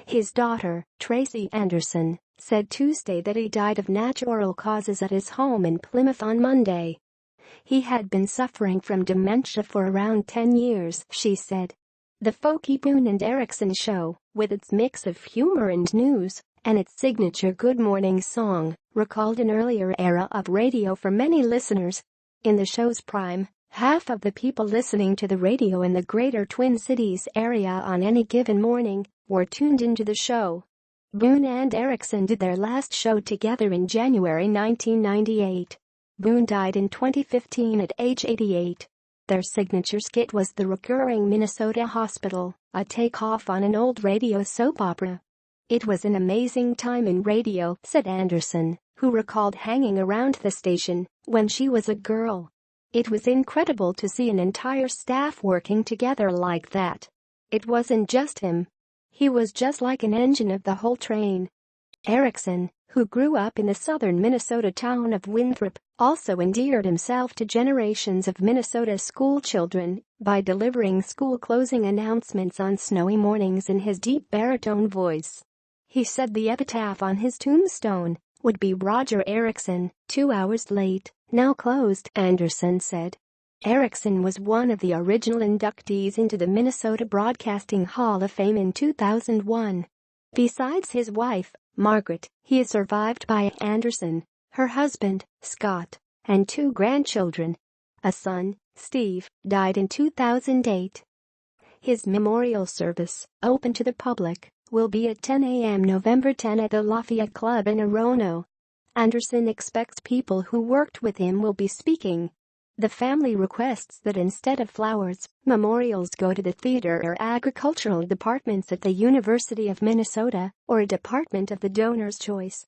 His daughter, Tracy Anderson, said Tuesday that he died of natural causes at his home in Plymouth on Monday. He had been suffering from dementia for around 10 years, she said. The folky Boone and Erickson show, with its mix of humor and news, and its signature Good Morning song, recalled an earlier era of radio for many listeners. In the show's prime, half of the people listening to the radio in the greater Twin Cities area on any given morning were tuned into the show. Boone and Erickson did their last show together in January 1998. Boone died in 2015 at age 88. Their signature skit was The Recurring Minnesota Hospital, a takeoff on an old radio soap opera. "It was an amazing time in radio," said Anderson, who recalled hanging around the station when she was a girl. "It was incredible to see an entire staff working together like that. It wasn't just him. He was just like an engine of the whole train." Erickson, who grew up in the southern Minnesota town of Winthrop, also endeared himself to generations of Minnesota schoolchildren by delivering school closing announcements on snowy mornings in his deep baritone voice. He said the epitaph on his tombstone would be Roger Erickson, 2 hours late, now closed, Anderson said. Erickson was one of the original inductees into the Minnesota Broadcasting Hall of Fame in 2001. Besides his wife, Margaret, he is survived by Anderson, her husband, Scott, and 2 grandchildren. A son, Steve, died in 2008. His memorial service, open to the public, will be at 10 a.m. November 10 at the Lafayette Club in Orono. Anderson expects people who worked with him will be speaking. The family requests that instead of flowers, memorials go to the theater or agricultural departments at the University of Minnesota or a department of the donor's choice.